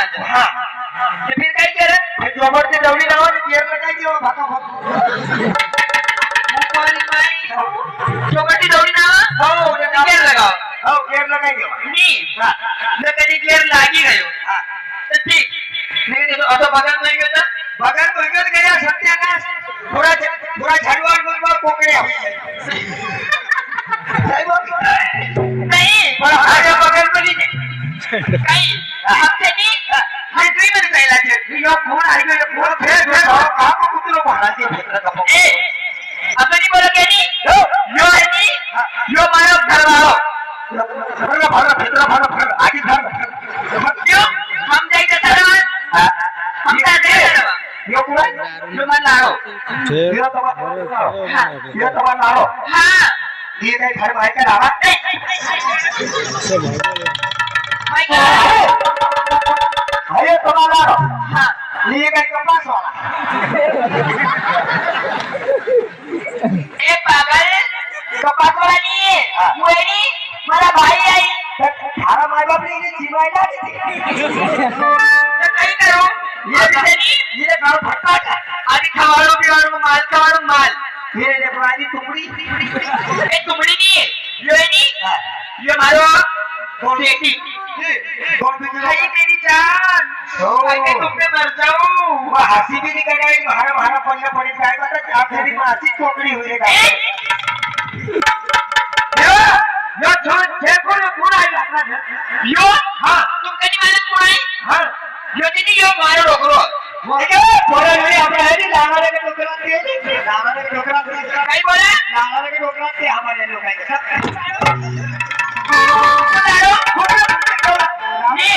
बांधा हाँ तो फिर काय केलं जोबर ते दवडी लावून केरला काय केलं भाका मुपारी माई जोबरची दवडी लावा हो केर लगाव हो केरला काय केलं मी न कधी केर लागी गयो तर ठीक नहीं तो असं बघत नाही गेलं बघत बघत गया सत्यानाश पुरा झाडवार मुलगा कोकड्या नहीं पर आजा बगल में नहीं काही हप्त्यानी हाय ड्रीमर जायला आहे यो कोण आहे यो कोण फेर काम कुठलो भाडाचे भेटला का ए आपण बोल के नी यो आहे नी यो मारो घरवालो भाडा भेटला आधी घर क्यों हम जाएगा तरह हम जाएगा यो कोण यो मान लाडो यो तवा लाडो हां ये काय घर बाहेर का आवाज नाही अरे तुम्हाला हां ये काय कपास वाला ए पागल कपास वाला नहीं है मुएनी मेरा भाई आई थारा माय बाप ने जीवायला तो कहीं करो ये नहीं ये गांव फटका आदि खवाड़ो माल ये ले पुरानी टुकड़ी ए टुकड़ी नहीं है ये नहीं ये मारो कौन बेटी कौन बेटी भाई मेरी जान भाई मैं तुमने मर जाऊं वो हंसी भी नहीं करेगी हमारा पल्ला पड़ी जाएगा तो क्या तेरी मासी टुकड़ी होएगा यो छोड़ देखो यो पूरा ही लगना यो हां तुम कहीं मालूम पूरा ही हां यो दीदी यो मारो डोकरो बोला नहीं આપણે હે લાવારે કે ડોકરા કઈ બોલે લાવારે કે ડોકરા તે હમારે લોકો ની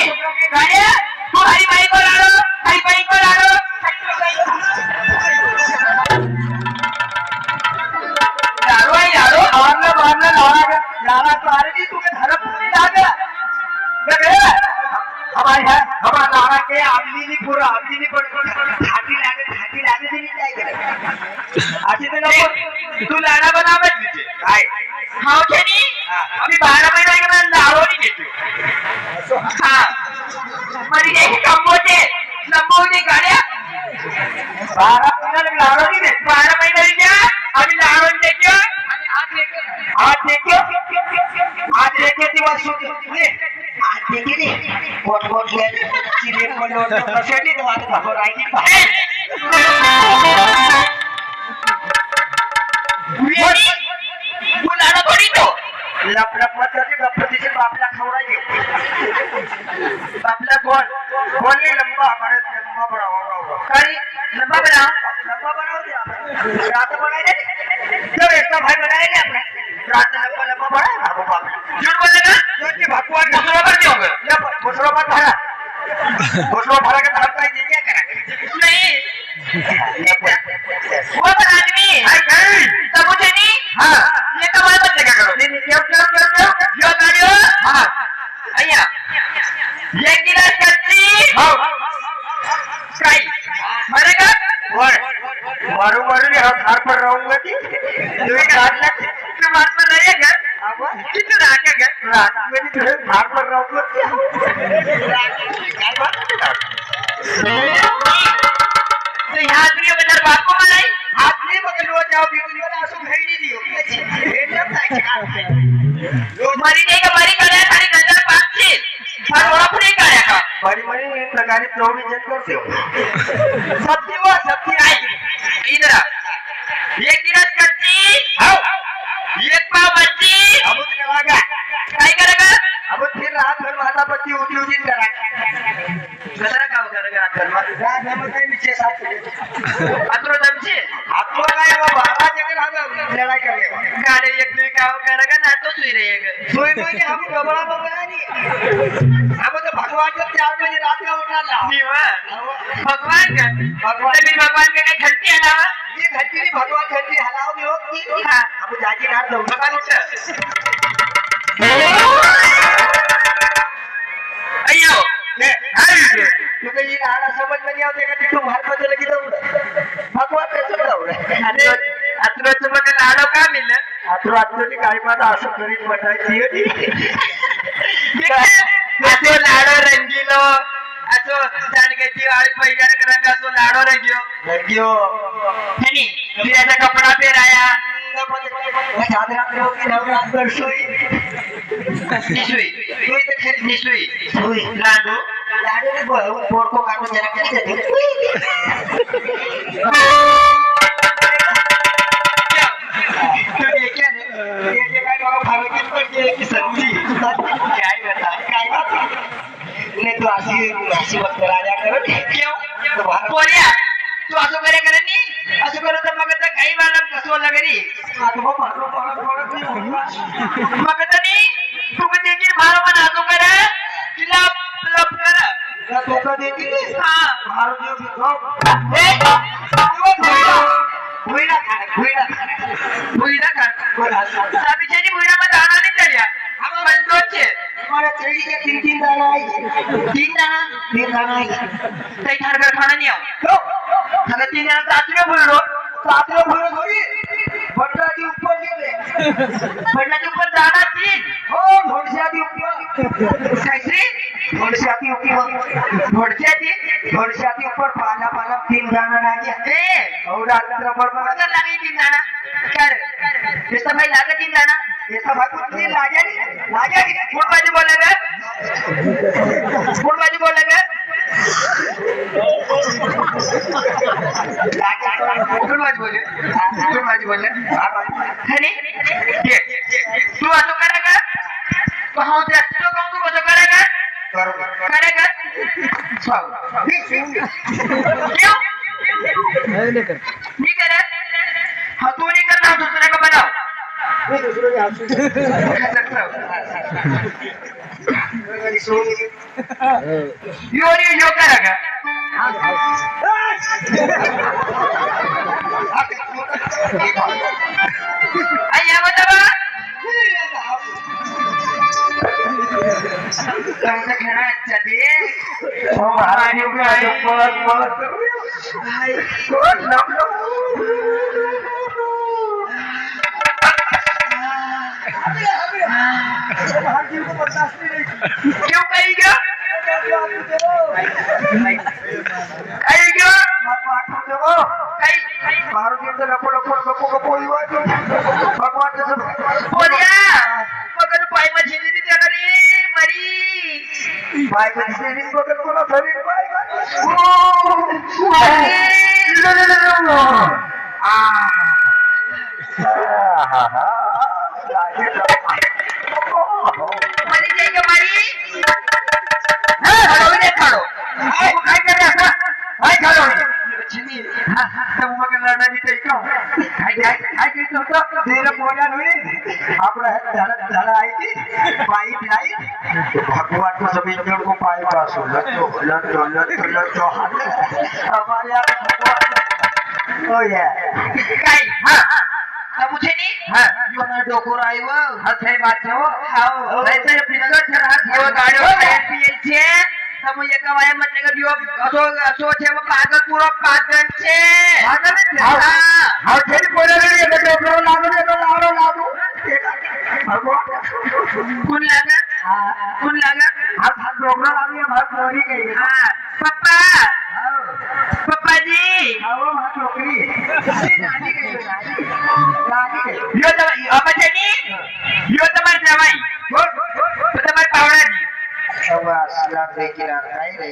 ગાડે તું હરી ભાઈ को लाड़ो हरी भाई को लाड़ो यारो मारना लाड़ा तो आ रही तू के धरम पूरी लागे हमारा लाड़ा के आमली नहीं पूरा छाती लागे भी नहीं चाहिए आजी तो नको तू लाड़ा बनावे नीचे काय खाओ छे नी अभी 12 महीना के मैं लाड़ो नहीं देती हां मरी जाए कम्बो छे लंबो नहीं गाड़िया 12 महीना के लाड़ो नहीं दे 12 महीना की क्या अभी लाड़ो नहीं देखियो आज देखे दिवस सुने आज देखे नी कोट ले चिरे को लोट कसेली तो बात खबर आई नहीं वो लाड़ा थोड़ी तो लप मत करके गपति से बापला खवराइए बापला कौन नहीं लंबा हमारे लंबा बड़ा होगा करी लंबा बनाओ दिया रात बनाए नहीं जब इसका भाई बनाए नहीं आपने रात लंबा बड़ा वो बापला झूठ बोलेगा झूठ के भगवान का बराबर नहीं होगा या घुसरो मत भरा के तरफ का ये क्या करा नहीं वो तो आदमी है तब मुझे नहीं हां ये तो बात मत करो नहीं क्यों यो गाड़ियो हां अय्या ये गिलास कच्ची हां काई मरेगा मारू ने हम हार पर रहूंगा कि तू एक रात लग के बात पर रहेगा अब कितने राखेगा रात मेरी तो हार पर रहूंगा क्या बात तो यहाँ भी बदर बाप को मलाई हाथ नहीं बदल हो जाओ बिल्कुल वाला आंसू भाई नहीं दियो ये जब तक लो मरी नहीं का मरी करे सारी नजर पास थी पर वो अपने काया का मरी एक प्रकार की प्रौढ़ी जन करते हो सत्य आई इधर एक गिलास कच्ची आओ एक पाव मच्छी अब करेगा काय करेगा अब फिर रात भर माता पति उठी करेगा कसरा काम करेगा रात भर में काही नीचे साथ आत्रो दमचे आत्रो काय वो बाबा जगह हम लड़ाई करेगा गाड़ी एक भी काम करेगा ना तो सोई रहेगा सोई हम गबड़ा नहीं हम तो भगवान के 4 बजे रात का उठा ला भगवान के काय घंटी है ना ये घंटी नहीं भगवान घंटी हलाओ में हो कि हां हम जागी रात दो भगवान उठ अयो ले क्योंकि ये लाड़ा समझ में नहीं आते कि तुम हर बजे लगी तो भगवान कैसे दौड़ अरे अतरो चमक लाड़ो का मिले अतरो की काही बात असं करीत म्हणायची होती अतो लाड़ो रंगीलो असो जानकेची वाळी पैजार करंग असो लाडो रंग्यो लग्यो हेनी तियाचा कपडा पेराया चादरा होती नवरात्र सोई निसुई सोई तो खेल निसुई सोई लाडू लाडू ने बोर को काटो जरा कैसे दे तो ये क्या है ये काय बाबा भावे की की सब्जी क्या ही बता काय बात ने तो आशी वक्त राजा करो क्यों पोरिया तू असं करे करे नी असं करत तर मग तर काही मानम कसो लगरी आगो मारो मग तर नी तू कधी की मारो मन आजो करे किला लप कर या तो का देखी हां मारो जो ए भुईला कर साबीचेनी भुईला मग दाना नाही चढ्या आम्हा म्हणतो छे हमारे चेड़ी के तीन दाना आई तीन दाना आई काही ठारगर खाना नाही आव अगर 3 दाना तातरे बोललो सातरे भरे थोड़ी बट्टा के ऊपर गेले पडला के ऊपर दाना 3 हो घोड़सिया के ऊपर कैसे घोड़सिया के ऊपर घोडच्या 3 घोड़सिया के ऊपर पाला पाला तीन दाना ना गया ए और रात्र भर में अगर लागे 3 दाना कर जैसा भाई लागे 3 दाना ये सब कुछ नहीं लाजा कोण बाजू बोलेगा कोण बाजू बोलेगा कोण बाजू बोले कोण बाजू बोले खरी तू असं करेगा तो हाँ तो कहूँ तू कसं करेगा करेगा क्यों नहीं करे हाँ तू नहीं करना दूसरे को बनाओ नहीं दूसरों के हाथ यो करेगा अय्या बतावा तुमचा खेळा अच्छा दे ओ महाराज को आज बहुत हाय कोण नको क्यों कही गया कही गया मगर पाय मशीन मरी पाय मशीन बघत कोणा शरीर पाय मरी जाएगा मरी खड़ो ने खड़ो काय कर रहा था काय खड़ो चिनी तब मगर लड़ना नहीं चाहिए क्यों काय करतो तो तेरे बोला नहीं आपला झाला आहे की पाईप नाही भगवान को जमीन को पाईप पास लट्टो हमारे यहाँ भगवान ओ ये काय हां तब मुझे नहीं हां यो ना डोकोर आयो हथे बात हो हाओ वैसे पिनगट हाथ हो गाड़ो पीएल छे तब एका वाया मतलब के दियो असो छे वो कागज पूरो कागज छे कागज छे हां हां थेरी पोरे रे ये डोकोर लागो भगवान कौन लगा कौन लगा हाथ डोकोर लागो ये भात मोरी गई हां पापा पापा जी आओ हाथ नौकरी नानी गई यो तो अब छनी यो તમાર જવાઈ તો તમાર પાવડાજી अब असला देखिला काय रे